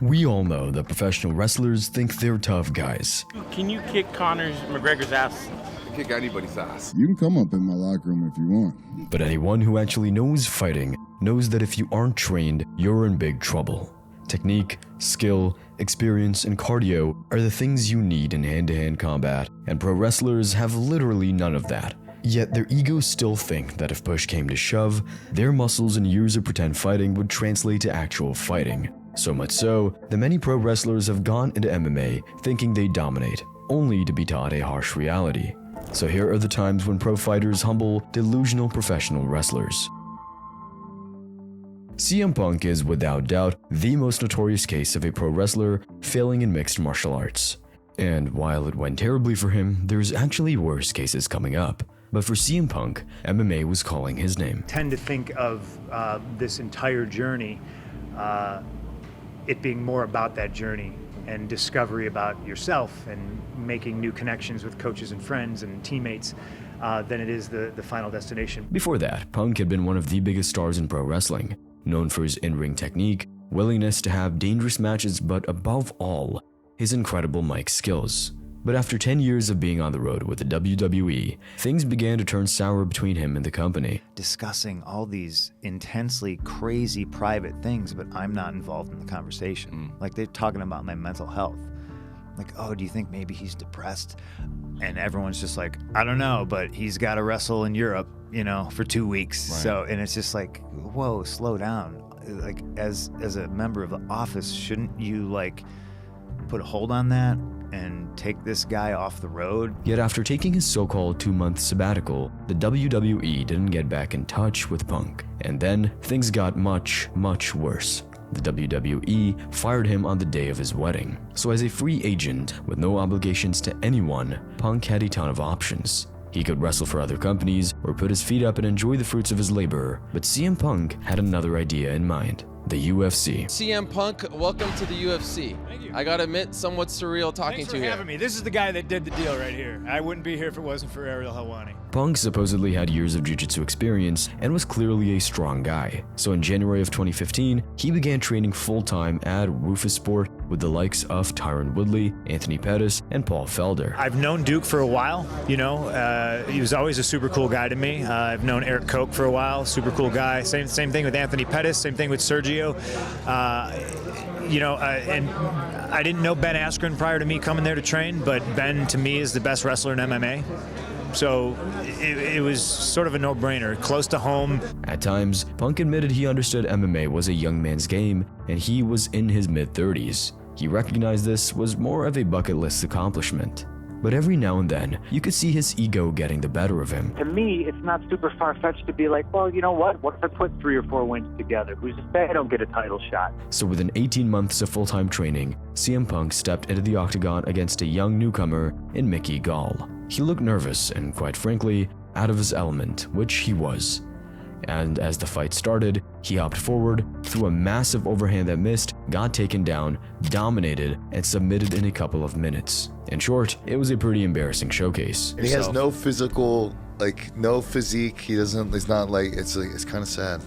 We all know that professional wrestlers think they're tough guys. Can you kick Conor McGregor's ass? Kick anybody's ass. You can come up in my locker room if you want. But anyone who actually knows fighting knows that if you aren't trained, you're in big trouble. Technique, skill, experience, and cardio are the things you need in hand-to-hand combat, and pro wrestlers have literally none of that. Yet their egos still think that if push came to shove, their muscles and years of pretend fighting would translate to actual fighting. So much so, that many pro wrestlers have gone into MMA thinking they dominate, only to be taught a harsh reality. So here are the times when pro fighters humble delusional professional wrestlers. CM Punk is without doubt the most notorious case of a pro wrestler failing in mixed martial arts. And while it went terribly for him, there's actually worse cases coming up. But for CM Punk, MMA was calling his name. Tend to think of this entire journey, it being more about that journey and discovery about yourself and making new connections with coaches and friends and teammates than it is the final destination. Before that, Punk had been one of the biggest stars in pro wrestling, known for his in-ring technique, willingness to have dangerous matches, but above all, his incredible mic skills. But after 10 years of being on the road with the WWE, things began to turn sour between him and the company. Discussing all these intensely crazy private things, but I'm not involved in the conversation. Like, they're talking about my mental health. Like, oh, do you think maybe he's depressed? And everyone's just like, I don't know, but he's got to wrestle in Europe, for 2 weeks. Right. So, and it's just like, whoa, slow down. Like, as a member of the office, shouldn't you put a hold on that and take this guy off the road? Yet after taking his so-called 2-month sabbatical, the WWE didn't get back in touch with Punk. And then things got much, much worse. The WWE fired him on the day of his wedding. So as a free agent with no obligations to anyone, Punk had a ton of options. He could wrestle for other companies or put his feet up and enjoy the fruits of his labor, but CM Punk had another idea in mind: the UFC. CM Punk, welcome to the UFC. Thank you. I gotta admit, somewhat surreal talking Thanks to for you. having me. This is the guy that did the deal right here. I wouldn't be here if it wasn't for Ariel Helwani. Punk supposedly had years of jiu-jitsu experience and was clearly a strong guy. So in January of 2015, he began training full-time at Rufus Sport with the likes of Tyron Woodley, Anthony Pettis, and Paul Felder. I've known Duke for a while, he was always a super cool guy to me. I've known Eric Koch for a while, super cool guy. Same thing with Anthony Pettis, same thing with Sergio. And I didn't know Ben Askren prior to me coming there to train, but Ben to me is the best wrestler in MMA. So it was sort of a no-brainer, close to home. At times, Punk admitted he understood MMA was a young man's game, and he was in his mid-30s. He recognized this was more of a bucket list accomplishment. But every now and then, you could see his ego getting the better of him. To me, it's not super far-fetched to be like, well, you know what? What if I put 3 or 4 wins together? Who's to say I don't get a title shot? So within 18 months of full-time training, CM Punk stepped into the octagon against a young newcomer in Mickey Gall. He looked nervous and, quite frankly, out of his element, which he was. And as the fight started, he hopped forward, threw a massive overhand that missed, got taken down, dominated, and submitted in a couple of minutes. In short, it was a pretty embarrassing showcase. He has no physical, no physique. He's not it's kind of sad.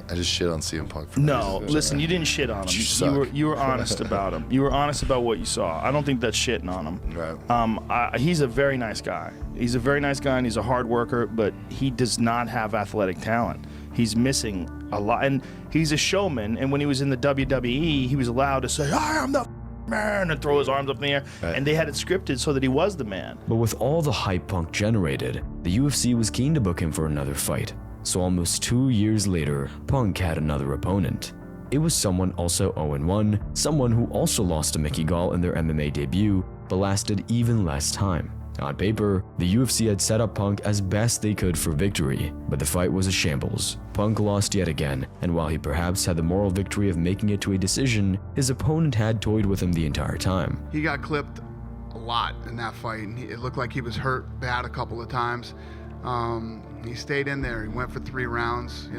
I just shit on CM Punk. No, listen, you didn't shit on him. You were honest about him. You were honest about what you saw. I don't think that's shitting on him. Right. He's a very nice guy. He's a very nice guy and he's a hard worker, but he does not have athletic talent. He's missing a lot, and he's a showman. And when he was in the WWE, he was allowed to say, "I am the man," and throw his arms up in the air. Right. And they had it scripted so that he was the man. But with all the hype Punk generated, the UFC was keen to book him for another fight. So almost 2 years later, Punk had another opponent. It was someone also 0-1, someone who also lost to Mickey Gall in their MMA debut, but lasted even less time. On paper, the UFC had set up Punk as best they could for victory, but the fight was a shambles. Punk lost yet again, and while he perhaps had the moral victory of making it to a decision, his opponent had toyed with him the entire time. He got clipped a lot in that fight, and it looked like he was hurt bad a couple of times. He stayed in there. He went for 3 rounds,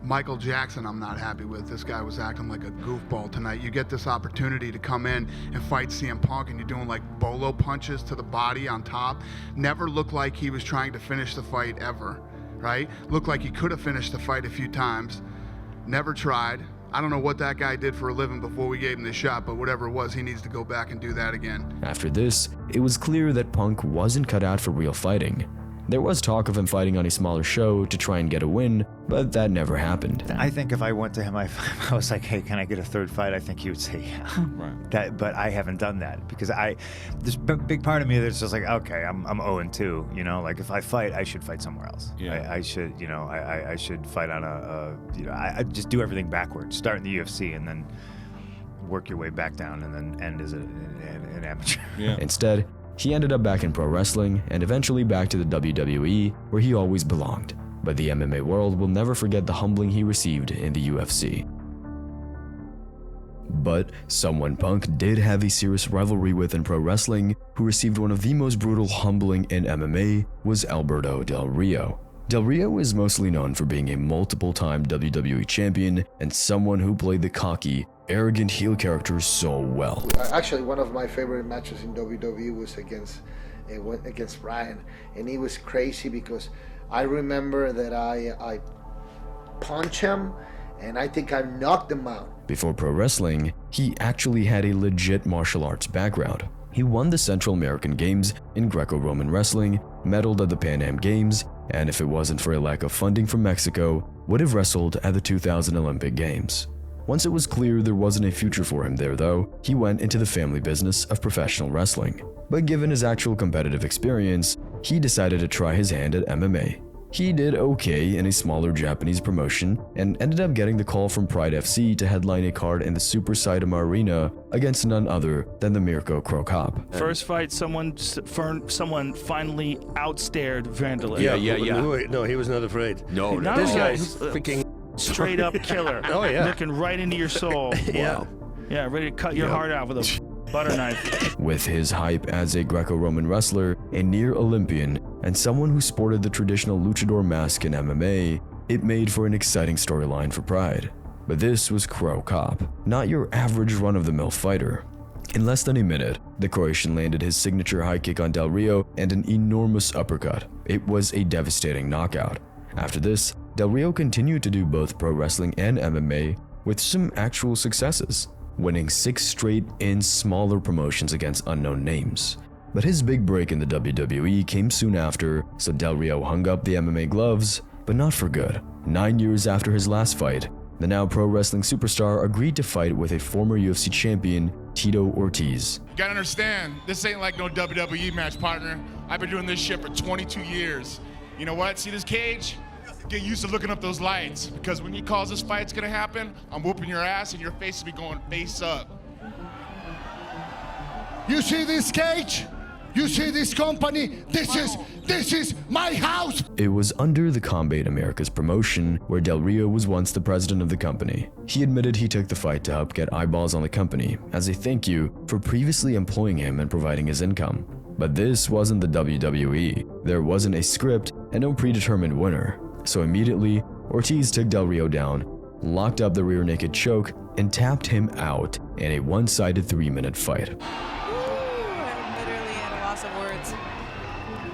Michael Jackson I'm not happy with. This guy was acting like a goofball tonight. You get this opportunity to come in and fight CM Punk and you're doing bolo punches to the body on top. Never looked like he was trying to finish the fight ever, right? Looked like he could have finished the fight a few times. Never tried. I don't know what that guy did for a living before we gave him this shot, but whatever it was, he needs to go back and do that again. After this, it was clear that Punk wasn't cut out for real fighting. There was talk of him fighting on a smaller show to try and get a win, but that never happened. I think if I went to him, I was like, hey, can I get a third fight? I think he would say, yeah. Right. But I haven't done that because there's a big part of me that's just like, okay, I'm 0-2, you know, like if I fight, I should fight somewhere else. Yeah. I should, you know, I should fight on I just do everything backwards. Start in the UFC and then work your way back down and then end as an amateur. Yeah. Instead, he ended up back in pro wrestling and eventually back to the WWE, where he always belonged. But the MMA world will never forget the humbling he received in the UFC. But someone Punk did have a serious rivalry with in pro wrestling, who received one of the most brutal humbling in MMA, was Alberto Del Rio. Del Rio is mostly known for being a multiple-time WWE champion and someone who played the cocky, arrogant heel character so well. Actually, one of my favorite matches in WWE was against Ryan, and it was crazy because I remember that I punched him, and I think I knocked him out. Before pro wrestling, he actually had a legit martial arts background. He won the Central American Games in Greco-Roman wrestling, medaled at the Pan Am Games, and if it wasn't for a lack of funding from Mexico, would have wrestled at the 2000 Olympic Games. Once it was clear there wasn't a future for him there though, he went into the family business of professional wrestling. But given his actual competitive experience, he decided to try his hand at MMA. He did okay in a smaller Japanese promotion and ended up getting the call from Pride FC to headline a card in the Super Saitama Arena against none other than the Mirko Cro Cop. First fight, someone finally outstared Vanderlei. Yeah. No, he was not afraid. No, this guy's freaking straight up killer. Oh yeah, looking right into your soul. Yeah, yeah, ready to cut your heart out with a butter knife. With his hype as a Greco-Roman wrestler, a near Olympian, and someone who sported the traditional luchador mask in MMA, it made for an exciting storyline for Pride. But this was Cro Cop, not your average run-of-the-mill fighter. In less than a minute, the Croatian landed his signature high kick on Del Rio and an enormous uppercut. It was a devastating knockout. After this, Del Rio continued to do both pro wrestling and MMA with some actual successes, winning 6 straight in smaller promotions against unknown names. But his big break in the WWE came soon after, so Del Rio hung up the MMA gloves, but not for good. 9 years after his last fight, the now pro wrestling superstar agreed to fight with a former UFC champion, Tito Ortiz. You gotta understand, this ain't like no WWE match, partner. I've been doing this shit for 22 years. You know what? See this cage? Get used to looking up those lights, because when he calls this fight's gonna happen, I'm whooping your ass and your face will be going face up. You see this cage? You see this company? This is my house! It was under the Combat Americas promotion, where Del Rio was once the president of the company. He admitted he took the fight to help get eyeballs on the company, as a thank you for previously employing him and providing his income. But this wasn't the WWE. There wasn't a script and no predetermined winner. So immediately, Ortiz took Del Rio down, locked up the rear naked choke, and tapped him out in a one-sided 3-minute fight. Ooh, I'm literally at a loss of words.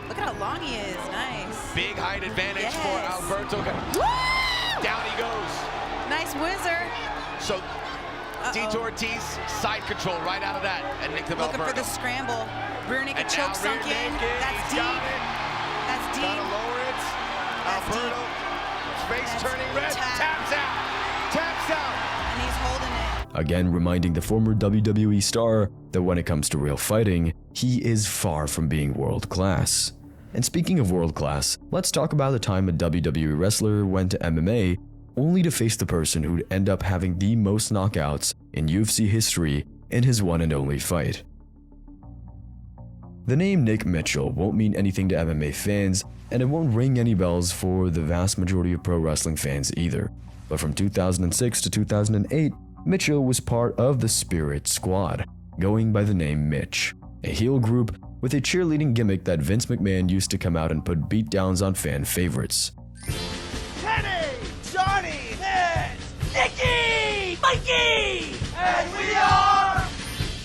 Look at how long he is. Nice. Big height advantage for Alberto. Woo! Down he goes. Nice whizzer. So, Tito Ortiz, side control right out of that. And Nick the Looking for the scramble. Rear naked choke sunk in. That's deep. That's deep. Gotta lower it. Alberto, face turning red, taps out, and he's holding it. Again, reminding the former WWE star that when it comes to real fighting, he is far from being world class. And speaking of world class, let's talk about the time a WWE wrestler went to MMA only to face the person who'd end up having the most knockouts in UFC history in his one and only fight. The name Nick Mitchell won't mean anything to MMA fans, and it won't ring any bells for the vast majority of pro wrestling fans either. But from 2006 to 2008, Mitchell was part of the Spirit Squad, going by the name Mitch, a heel group with a cheerleading gimmick that Vince McMahon used to come out and put beatdowns on fan favorites. Kenny, Johnny, Ned, Nicky, Mikey, and we are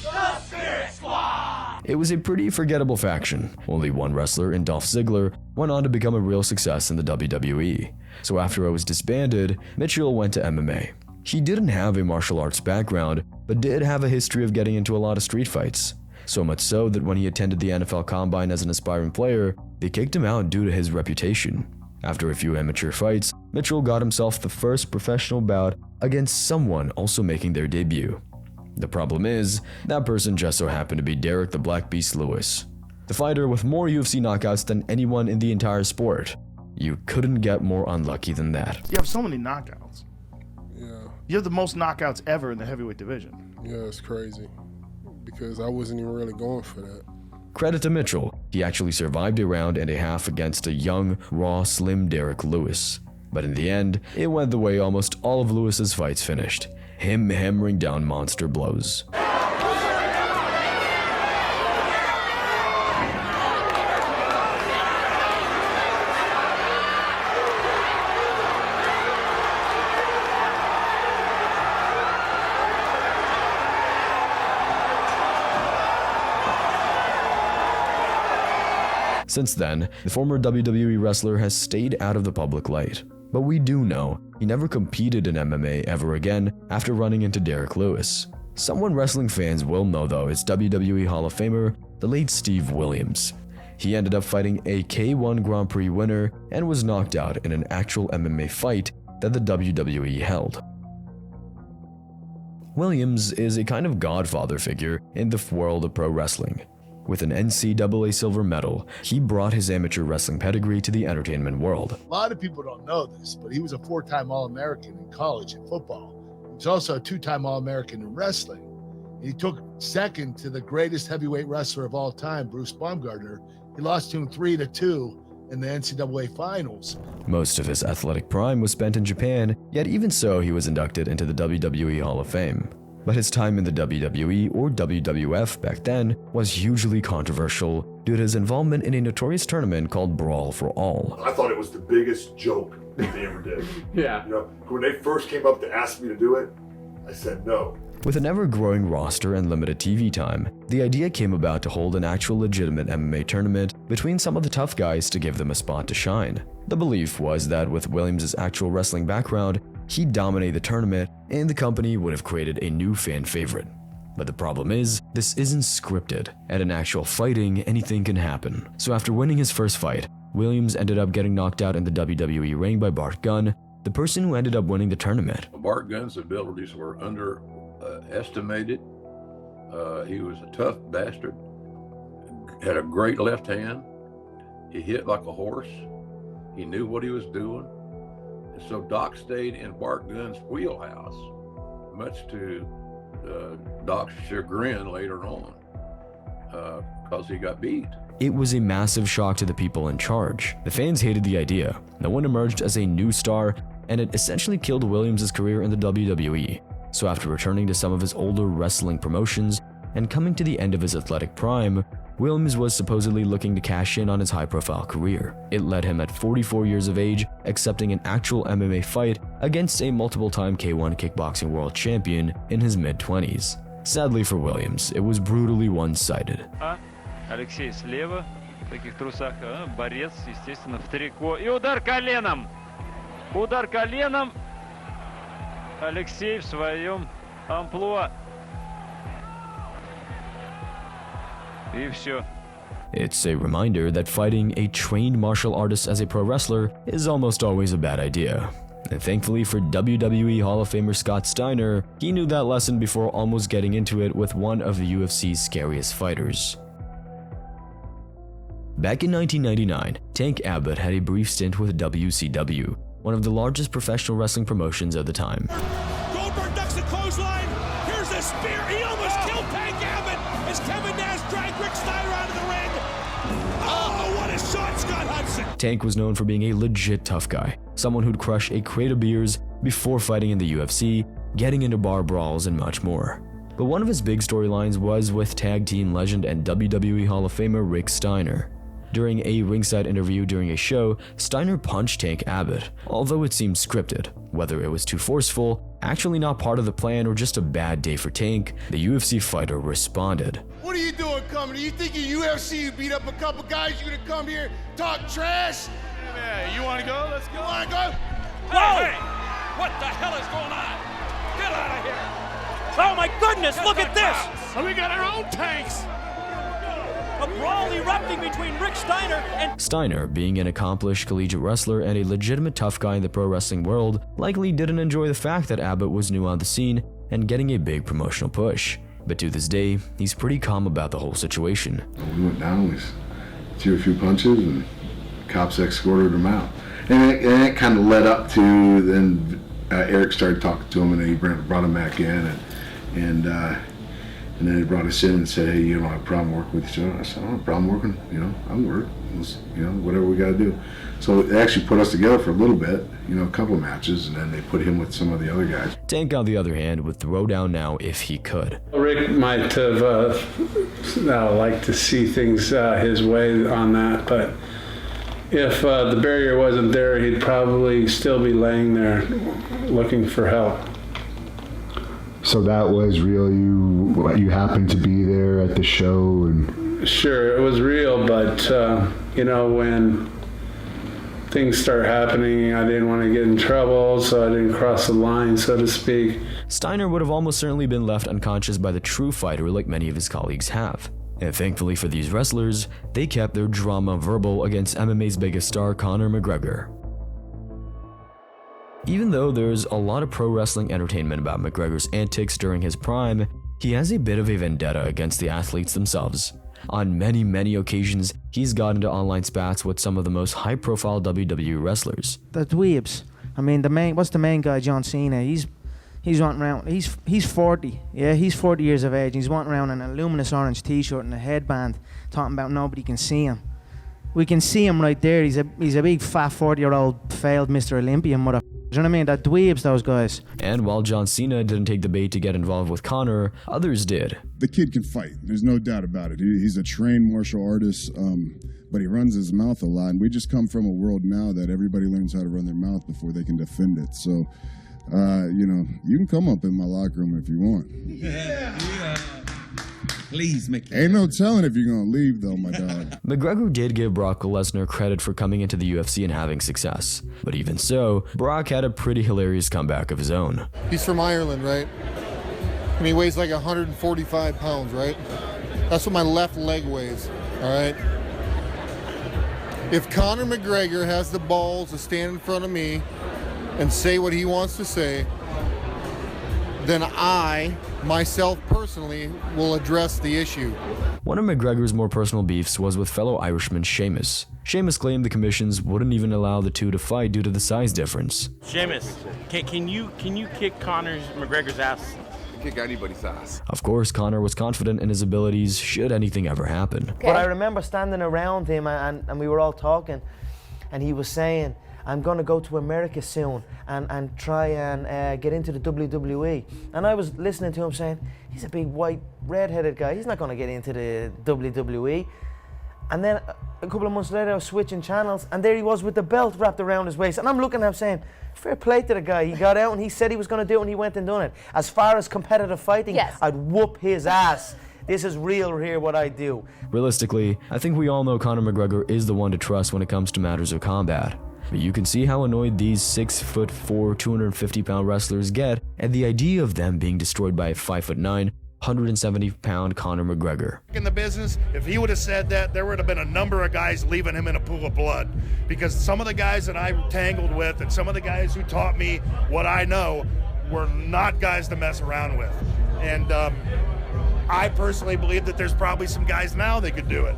the Spirit Squad! It was a pretty forgettable faction. Only one wrestler in Dolph Ziggler went on to become a real success in the WWE. So after it was disbanded, Mitchell went to MMA. He didn't have a martial arts background, but did have a history of getting into a lot of street fights. So much so that when he attended the NFL Combine as an aspiring player, they kicked him out due to his reputation. After a few amateur fights, Mitchell got himself the first professional bout against someone also making their debut. The problem is, that person just so happened to be Derek the Black Beast Lewis, the fighter with more UFC knockouts than anyone in the entire sport. You couldn't get more unlucky than that. You have so many knockouts. Yeah. You have the most knockouts ever in the heavyweight division. Yeah, it's crazy because I wasn't even really going for that. Credit to Mitchell, he actually survived a round and a half against a young, raw, slim Derek Lewis. But in the end, it went the way almost all of Lewis's fights finished, him hammering down monster blows. Since then, the former WWE wrestler has stayed out of the public light. But we do know he never competed in MMA ever again after running into Derek Lewis. Someone wrestling fans will know though is WWE Hall of Famer, the late Steve Williams. He ended up fighting a K1 Grand Prix winner and was knocked out in an actual MMA fight that the WWE held. Williams is a kind of godfather figure in the world of pro wrestling. With an NCAA silver medal, he brought his amateur wrestling pedigree to the entertainment world. A lot of people don't know this, but he was a 4-time All-American in college in football. He was also a 2-time All-American in wrestling. He took second to the greatest heavyweight wrestler of all time, Bruce Baumgartner. He lost to him 3-2 in the NCAA finals. Most of his athletic prime was spent in Japan, yet even so he was inducted into the WWE Hall of Fame. But his time in the WWE or WWF back then was hugely controversial due to his involvement in a notorious tournament called Brawl for All. I thought it was the biggest joke that they ever did. Yeah. You know, when they first came up to ask me to do it, I said no. With an ever-growing roster and limited TV time, the idea came about to hold an actual legitimate MMA tournament between some of the tough guys to give them a spot to shine. The belief was that with Williams' actual wrestling background, he'd dominate the tournament and the company would have created a new fan favorite. But the problem is, this isn't scripted. At an actual fighting, anything can happen. So after winning his first fight, Williams ended up getting knocked out in the WWE ring by Bart Gunn, the person who ended up winning the tournament. Bart Gunn's abilities were underestimated. He was a tough bastard, had a great left hand, he hit like a horse, he knew what he was doing. And so Doc stayed in Bart Gunn's wheelhouse, much to Doc's chagrin later on, because he got beat. It was a massive shock to the people in charge. The fans hated the idea. No one emerged as a new star, and it essentially killed Williams' career in the WWE. So after returning to some of his older wrestling promotions and coming to the end of his athletic prime, Williams was supposedly looking to cash in on his high-profile career. It led him at 44 years of age accepting an actual MMA fight against a multiple-time K1 kickboxing world champion in his mid-20s. Sadly for Williams, it was brutally one-sided. Алексей слева, в таких трусах, борец, естественно, в трико. И удар коленом! Удар коленом! Алексей в своем амплуа. И все. It's a reminder that fighting a trained martial artist as a pro wrestler is almost always a bad idea. And thankfully for WWE Hall of Famer Scott Steiner, he knew that lesson before almost getting into it with one of the UFC's scariest fighters. Back in 1999, Tank Abbott had a brief stint with WCW, one of the largest professional wrestling promotions of the time. Goldberg ducks the clothesline. Here's a spear. He almost killed Tank Abbott as Kevin Nash dragged Rick Steiner out of the ring. Oh, what a shot, Scott Hudson. Tank was known for being a legit tough guy, someone who'd crush a crate of beers before fighting in the UFC, getting into bar brawls, and much more. But one of his big storylines was with tag team legend and WWE Hall of Famer Rick Steiner. During a ringside interview during a show, Steiner punched Tank Abbott, although it seemed scripted. Whether it was too forceful, actually not part of the plan, or just a bad day for Tank, the UFC fighter responded. What are you doing coming? You think in UFC you beat up a couple guys, you're gonna come here, talk trash? Yeah, you wanna go? Let's go. You wanna go? Whoa! Hey, what the hell is going on? Get out of here! Oh my goodness, look at this! And we got our own tanks! A brawl erupting between Rick Steiner and... Steiner, being an accomplished collegiate wrestler and a legitimate tough guy in the pro wrestling world, likely didn't enjoy the fact that Abbott was new on the scene and getting a big promotional push. But to this day, he's pretty calm about the whole situation. We went down, we threw a few punches, and cops escorted him out. And it kind of led up to, then Eric started talking to him, and then he brought him back in, and then he brought us in and said, hey, you don't have a problem working with each other. I said, I don't have a problem working, I can work, whatever we got to do. So they actually put us together for a little bit, a couple of matches, and then they put him with some of the other guys. Tank, on the other hand, would throw down now if he could. Rick might have liked to see things his way on that, but if the barrier wasn't there, he'd probably still be laying there looking for help. So that was real. You happened to be there at the show, and sure, it was real. But when things start happening, I didn't want to get in trouble, so I didn't cross the line, so to speak. Steiner would have almost certainly been left unconscious by the true fighter, like many of his colleagues have. And thankfully for these wrestlers, they kept their drama verbal against MMA's biggest star, Conor McGregor. Even though there's a lot of pro wrestling entertainment about McGregor's antics during his prime, he has a bit of a vendetta against the athletes themselves. On many, many occasions, he's got into online spats with some of the most high-profile WWE wrestlers. The dweebs. I mean, what's the main guy, John Cena? He's wanting around. He's 40. Yeah, he's 40 years of age. He's wanting around in a luminous orange T-shirt and a headband, talking about nobody can see him. We can see him right there. He's a big fat 40-year-old failed Mr. Olympia mother. Do you know what I mean? That dweebs, those guys. And while John Cena didn't take the bait to get involved with Conor, others did. The kid can fight. There's no doubt about it. He's a trained martial artist, but he runs his mouth a lot. And we just come from a world now that everybody learns how to run their mouth before they can defend it. So, you can come up in my locker room if you want. Yeah. Please make it. Ain't no telling if you're going to leave, though, my dog. McGregor did give Brock Lesnar credit for coming into the UFC and having success. But even so, Brock had a pretty hilarious comeback of his own. He's from Ireland, right? And he weighs like 145 pounds, right? That's what my left leg weighs, all right? If Conor McGregor has the balls to stand in front of me and say what he wants to say, then I, myself personally, will address the issue. One of McGregor's more personal beefs was with fellow Irishman Sheamus. Sheamus claimed the commissions wouldn't even allow the two to fight due to the size difference. Sheamus, can you kick McGregor's ass? Kick anybody's ass. Of course, Conor was confident in his abilities should anything ever happen. But I remember standing around him and we were all talking, and he was saying, I'm going to go to America soon and try and get into the WWE. And I was listening to him saying, he's a big white red-headed guy. He's not going to get into the WWE. And then a couple of months later, I was switching channels, and there he was with the belt wrapped around his waist. And I'm looking at him saying, fair play to the guy. He got out and he said he was going to do it, and he went and done it. As far as competitive fighting, yes, I'd whoop his ass. This is real here, what I do. Realistically, I think we all know Conor McGregor is the one to trust when it comes to matters of combat. But you can see how annoyed these 6'4", 250-pound wrestlers get at the idea of them being destroyed by a 5'9", 170-pound Conor McGregor. In the business, if he would have said that, there would have been a number of guys leaving him in a pool of blood. Because some of the guys that I tangled with and some of the guys who taught me what I know were not guys to mess around with. And I personally believe that there's probably some guys now that could do it.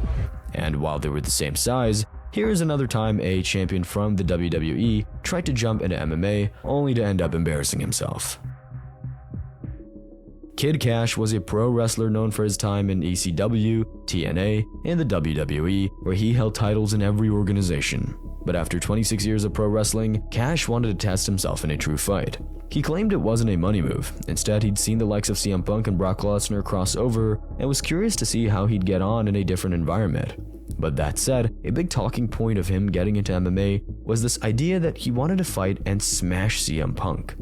And while they were the same size, here's another time a champion from the WWE tried to jump into MMA only to end up embarrassing himself. Kid Kash was a pro wrestler known for his time in ECW, TNA, and the WWE, where he held titles in every organization. But after 26 years of pro wrestling, Kash wanted to test himself in a true fight. He claimed it wasn't a money move. Instead, he'd seen the likes of CM Punk and Brock Lesnar cross over and was curious to see how he'd get on in a different environment. But that said, a big talking point of him getting into MMA was this idea that he wanted to fight and smash CM Punk.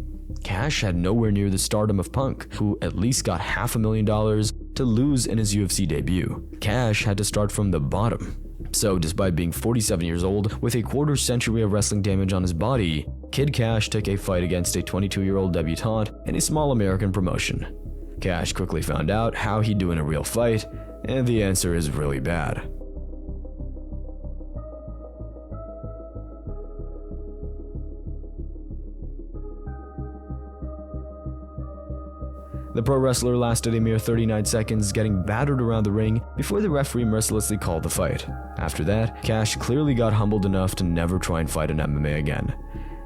Kash had nowhere near the stardom of Punk, who at least got $500,000 to lose in his UFC debut. Kash had to start from the bottom. So despite being 47 years old, with a quarter century of wrestling damage on his body, Kid Kash took a fight against a 22-year-old debutante in a small American promotion. Kash quickly found out how he'd do in a real fight, and the answer is really bad. The pro wrestler lasted a mere 39 seconds, getting battered around the ring before the referee mercilessly called the fight. After that, Kash clearly got humbled enough to never try and fight in MMA again.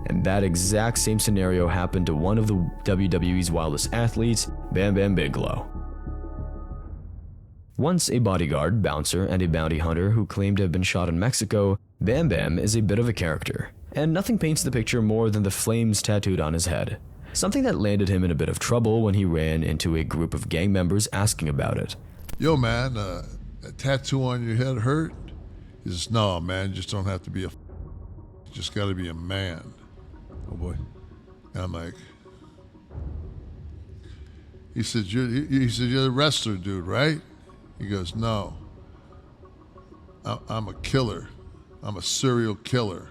And that exact same scenario happened to one of the WWE's wildest athletes, Bam Bam Bigelow. Once a bodyguard, bouncer, and a bounty hunter who claimed to have been shot in Mexico, Bam Bam is a bit of a character, and nothing paints the picture more than the flames tattooed on his head. Something that landed him in a bit of trouble when he ran into a group of gang members asking about it. Yo, man, a tattoo on your head hurt? He says, no, man, you just don't have to be you just got to be a man. Oh, boy. And I'm like, he said, you're the wrestler dude, right? He goes, no, I'm a killer. I'm a serial killer.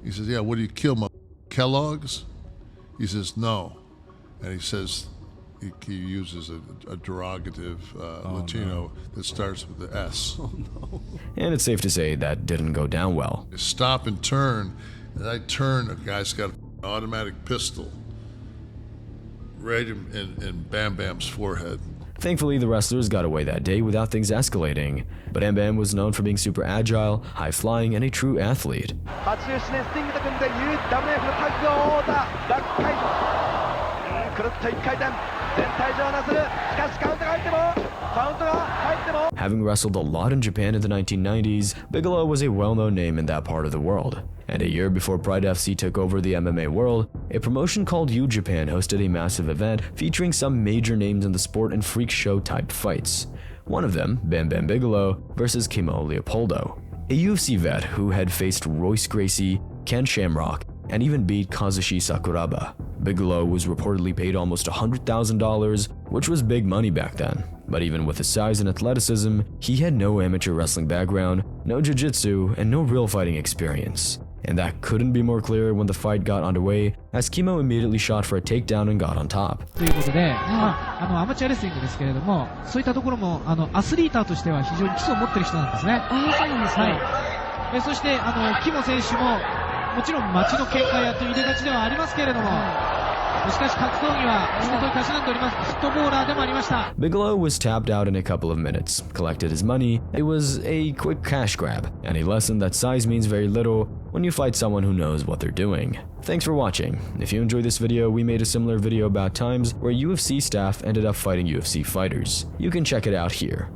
He says, yeah, what do you kill, Kellogg's? He says, no. And he says, he uses a derogative Latino that starts with the S. Oh, no. And it's safe to say that didn't go down well. Stop and turn. And I turn, a guy's got an automatic pistol right in Bam Bam's forehead. Thankfully, the wrestlers got away that day without things escalating, but Bam Bam was known for being super agile, high-flying, and a true athlete. Having wrestled a lot in Japan in the 1990s, Bigelow was a well-known name in that part of the world. And a year before Pride FC took over the MMA world, a promotion called U Japan hosted a massive event featuring some major names in the sport and freak show type fights. One of them, Bam Bam Bigelow versus Kimo Leopoldo, a UFC vet who had faced Royce Gracie, Ken Shamrock, and even beat Kazushi Sakuraba. Bigelow was reportedly paid almost $100,000, which was big money back then. But even with his size and athleticism, he had no amateur wrestling background, no jiu-jitsu, and no real fighting experience. And that couldn't be more clear when the fight got underway, as Kimo immediately shot for a takedown and got on top. ということで、アマチュアレスリングですけれども、そういったところもアスリーターとしては非常に基礎を持っている人なんですね。そうなんですか。はい。そしてキモ選手ももちろん街の喧嘩やって入れがちではありますけれども。Bigelow was tapped out in a couple of minutes, collected his money. It was a quick cash grab, and a lesson that size means very little when you fight someone who knows what they're doing. Thanks for watching. If you enjoyed this video, we made a similar video about times where UFC staff ended up fighting UFC fighters. You can check it out here.